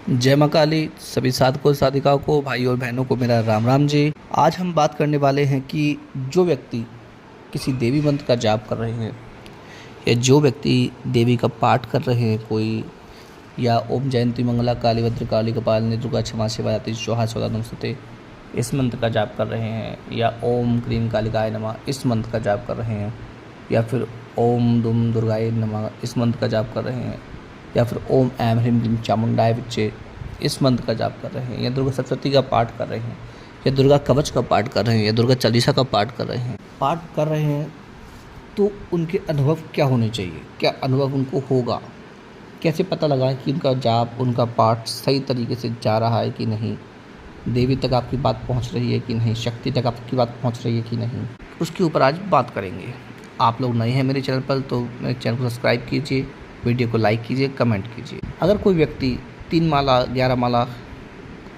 जय माँ काली। सभी साधकों साधिकाओं को, भाई और बहनों को मेरा राम राम जी। आज हम बात करने वाले हैं कि जो व्यक्ति किसी देवी मंत्र का जाप कर रहे हैं या जो व्यक्ति देवी का पाठ कर रहे हैं कोई, या ओम जयंती मंगला काली भद्र काली कपालिनी दुर्गा क्षमा शिवा जाति स्वाहा सौदा नमस्ते इस मंत्र का जाप कर रहे हैं, या ओम क्रीम कालिकाय नमः इस मंत्र का जाप कर रहे हैं, या फिर ओम दुम दुर्गाय नमः इस मंत्र का जाप कर रहे हैं, या फिर ओम ऐम ह्रीम क्लीम चामुंडाय विच्चे इस मंत्र का जाप कर रहे हैं, या दुर्गा सप्तशती का पाठ कर रहे हैं, या दुर्गा कवच का पाठ कर रहे हैं, या दुर्गा चालीसा का पाठ कर रहे हैं, तो उनके अनुभव क्या होने चाहिए, क्या अनुभव उनको होगा, कैसे पता लगाएं कि उनका जाप, उनका पाठ सही तरीके से जा रहा है कि नहीं, देवी तक आपकी बात पहुंच रही है कि नहीं, शक्ति तक आपकी बात पहुंच रही है कि नहीं, उसके ऊपर आज बात करेंगे। आप लोग नए हैं मेरे चैनल पर तो मेरे चैनल को सब्सक्राइब कीजिए, वीडियो को लाइक कीजिए, कमेंट कीजिए। अगर कोई व्यक्ति 3 माला 11 माला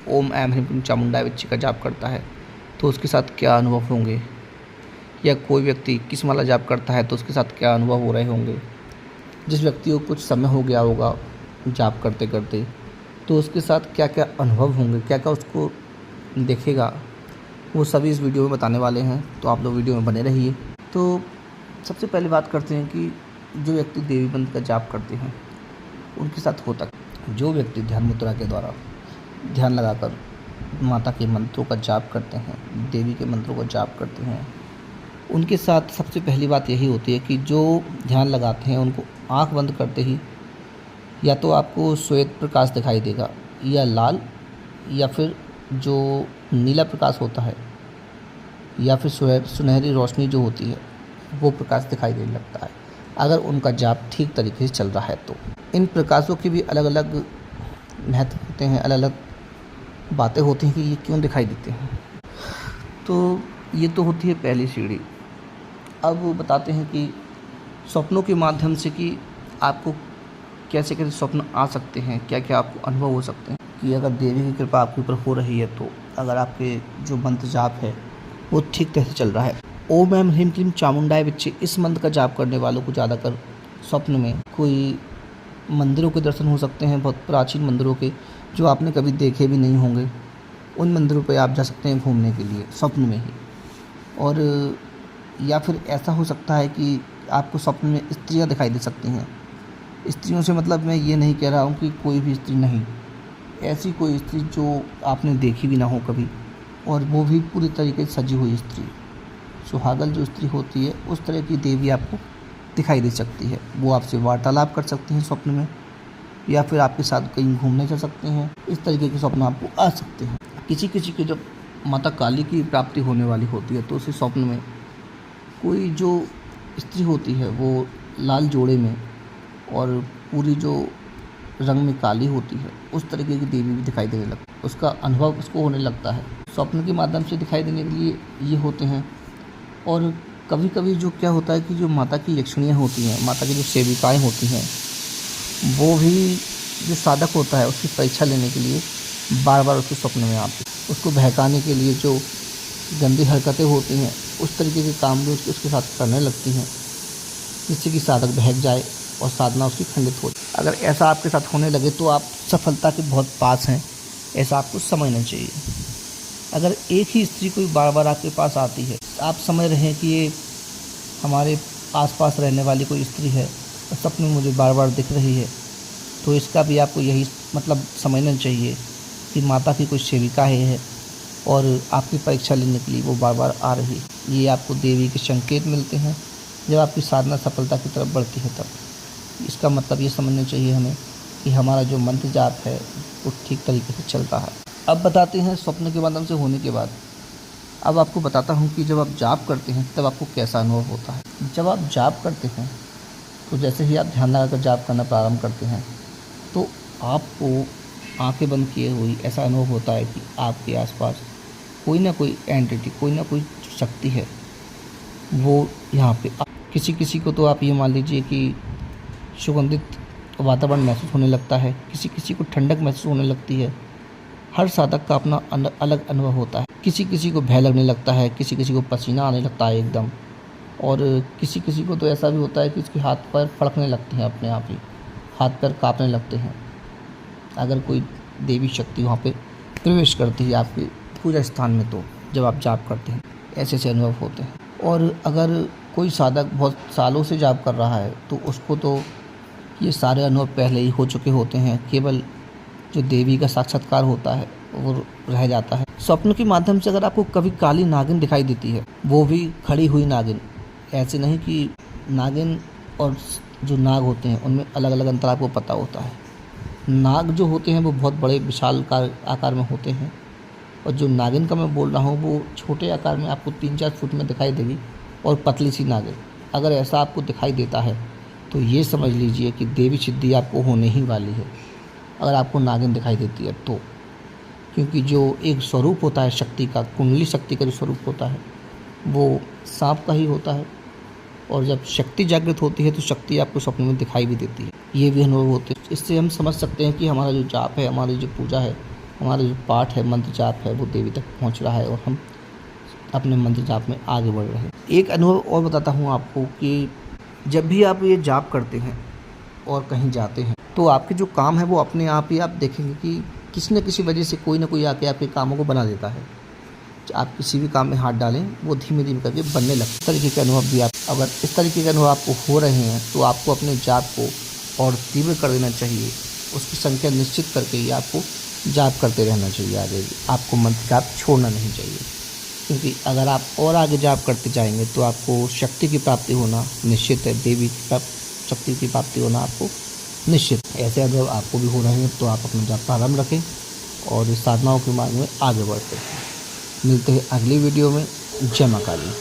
ओम ऐम ह्रीम क्लीम चामुंडाय विच्चे का जाप करता है तो उसके साथ क्या अनुभव होंगे, या कोई व्यक्ति किस माला जाप करता है तो उसके साथ क्या अनुभव हो रहे होंगे। जिस व्यक्ति को कुछ समय हो गया होगा जाप करते करते तो उसके साथ क्या क्या अनुभव होंगे, क्या क्या उसको देखेगा, वो सभी इस वीडियो में बताने वाले हैं, तो आप लोग वीडियो में बने रहिए। तो सबसे पहले बात करते हैं कि जो व्यक्ति देवी मंत्र का जाप करते हैं उनके साथ होता है। जो व्यक्ति ध्यान मुद्रा के द्वारा ध्यान लगाकर माता के मंत्रों का जाप करते हैं, देवी के मंत्रों का जाप करते हैं, उनके साथ सबसे पहली बात यही होती है कि जो ध्यान लगाते हैं उनको आंख बंद करते ही या तो आपको श्वेत प्रकाश दिखाई देगा, या लाल, या फिर जो नीला प्रकाश होता है, या फिर सुनहरी रोशनी जो होती है वो प्रकाश दिखाई देने लगता है, अगर उनका जाप ठीक तरीके से चल रहा है तो। इन प्रकाशों की भी अलग अलग महत्व होते हैं, अलग अलग बातें होती हैं कि ये क्यों दिखाई देते हैं। तो ये तो होती है पहली सीढ़ी। अब बताते हैं कि स्वप्नों के माध्यम से कि आपको कैसे कैसे स्वप्न आ सकते हैं, क्या क्या आपको अनुभव हो सकते हैं, कि अगर देवी की कृपा आपके ऊपर हो रही है तो अगर आपके जो मंत्र जाप है वो ठीक तरह से चल रहा है। ओम ऐम ह्रीम क्लीम चामुंडाय विच्चे इस मंत्र का जाप करने वालों को ज़्यादातर स्वप्न में कोई मंदिरों के दर्शन हो सकते हैं, बहुत प्राचीन मंदिरों के जो आपने कभी देखे भी नहीं होंगे। उन मंदिरों पे आप जा सकते हैं घूमने के लिए स्वप्न में ही। और या फिर ऐसा हो सकता है कि आपको स्वप्न में स्त्रियां दिखाई दे सकती हैं। स्त्रियों से मतलब मैं ये नहीं कह रहा हूँ कि कोई भी स्त्री नहीं, ऐसी कोई स्त्री जो आपने देखी भी ना हो कभी, और वो भी पूरी तरीके से सजी हुई स्त्री, सुहागन जो स्त्री होती है उस तरह की देवी आपको दिखाई दे सकती है। वो आपसे वार्तालाप कर सकती हैं स्वप्न में, या फिर आपके साथ कहीं घूमने चल सकते हैं। इस तरीके के स्वप्न आपको आ सकते हैं। किसी किसी की जब माता काली की प्राप्ति होने वाली होती है तो उसी स्वप्न में कोई जो स्त्री होती है वो लाल जोड़े में और पूरी जो रंग में काली होती है उस तरीके की देवी भी दिखाई देने लगती है। उसका अनुभव उसको होने लगता है। स्वप्न के माध्यम से दिखाई देने के लिए ये होते हैं। और कभी कभी जो क्या होता है कि जो माता की यक्षिणियाँ होती हैं, माता की जो सेविकाएँ होती हैं, वो भी जो साधक होता है उसकी परीक्षा लेने के लिए बार बार उसके स्वप्न में आती है। उसको बहकाने के लिए जो गंदी हरकतें होती हैं उस तरीके के काम भी उसके साथ करने लगती हैं, जिससे कि साधक बहक जाए और साधना उसकी खंडित हो जाए। अगर ऐसा आपके साथ होने लगे तो आप सफलता के बहुत पास हैं, ऐसा आपको समझना चाहिए। अगर एक ही स्त्री कोई बार बार आपके पास आती है, आप समझ रहे हैं कि ये हमारे आसपास रहने वाली कोई स्त्री है और स्वप्न में मुझे बार बार दिख रही है, तो इसका भी आपको यही मतलब समझना चाहिए कि माता की कोई सेविका है और आपकी परीक्षा लेने के लिए वो बार बार आ रही है। ये आपको देवी के संकेत मिलते हैं जब आपकी साधना सफलता की तरफ बढ़ती है। तब इसका मतलब ये समझना चाहिए हमें कि हमारा जो मंत्र जाप है वो ठीक तरीके से चल रहा है। अब बताते हैं स्वप्न के माध्यम से होने के बाद, अब आपको बताता हूँ कि जब आप जाप करते हैं तब आपको कैसा अनुभव होता है। जब आप जाप करते हैं तो जैसे ही आप ध्यान लगाकर जाप करना प्रारंभ करते हैं तो आपको आंखें बंद किए हुई ऐसा अनुभव होता है कि आपके आसपास कोई ना कोई एंटिटी, कोई ना कोई शक्ति है, वो यहाँ पे। किसी किसी को तो आप ये मान लीजिए कि सुगंधित वातावरण महसूस होने लगता है, किसी किसी को ठंडक महसूस होने लगती है। हर साधक का अपना अलग अनुभव होता है। किसी किसी को भय लगने लगता है, किसी किसी को पसीना आने लगता है एकदम, और किसी किसी को तो ऐसा भी होता है कि उसके हाथ पैर फड़कने लगते हैं, अपने आप ही हाथ पैर काँपने लगते हैं। अगर कोई देवी शक्ति वहाँ पे प्रवेश करती है आपके पूजा स्थान में। तो जब आप जाप करते हैं ऐसे ऐसे अनुभव होते हैं। और अगर कोई साधक बहुत सालों से जाप कर रहा है तो उसको तो ये सारे अनुभव पहले ही हो चुके होते हैं। केवल जो देवी का साक्षात्कार होता है वो रह जाता है। स्वप्न के माध्यम से अगर आपको कभी काली नागिन दिखाई देती है, वो भी खड़ी हुई नागिन, ऐसे नहीं कि नागिन और जो नाग होते हैं उनमें अलग अलग अंतर आपको पता होता है। नाग जो होते हैं वो बहुत बड़े विशाल आकार में होते हैं, और जो नागिन का मैं बोल रहा हूँ वो छोटे आकार में आपको 3-4 फुट में दिखाई देगी और पतली सी नागिन। अगर ऐसा आपको दिखाई देता है तो ये समझ लीजिए कि देवी सिद्धि आपको होने ही वाली है, अगर आपको नागिन दिखाई देती है तो। क्योंकि जो एक स्वरूप होता है शक्ति का, कुंडली शक्ति का जो स्वरूप होता है वो सांप का ही होता है, और जब शक्ति जागृत होती है तो शक्ति आपको स्वप्न में दिखाई भी देती है। ये भी अनुभव होते हैं। इससे हम समझ सकते हैं कि हमारा जो जाप है, हमारी जो पूजा है, हमारा जो पाठ है, मंत्र जाप है, वो देवी तक पहुंच रहा है और हम अपने मंत्र जाप में आगे बढ़ रहे हैं। एक अनुभव और बताता हूं आपको कि जब भी आप ये जाप करते हैं और कहीं जाते हैं तो आपके जो काम है वो अपने आप ही आप देखेंगे कि किसी न किसी वजह से कोई ना कोई आके आपके कामों को बना देता है। आप किसी भी काम में हाथ डालें वो धीमे धीमे करके बनने लगता है। इस तरीके के अनुभव भी आप, अगर इस तरीके के अनुभव आपको हो रहे हैं तो आपको अपने जाप को और तीव्र कर देना चाहिए। उसकी संख्या निश्चित करके ही आपको जाप करते रहना चाहिए। आगे आपको मंत्र जाप छोड़ना नहीं चाहिए, क्योंकि अगर आप और आगे जाप करते जाएंगे तो आपको शक्ति की प्राप्ति होना निश्चित है। देवी की शक्ति की प्राप्ति होना आपको निश्चित है। ऐसे अनुभव आपको भी हो रहे हैं तो आप अपना जाप प्रारंभ रखें और इस साधनाओं के मार्ग में आगे बढ़ते हैं। मिलते हैं अगली वीडियो में। जय मां काली।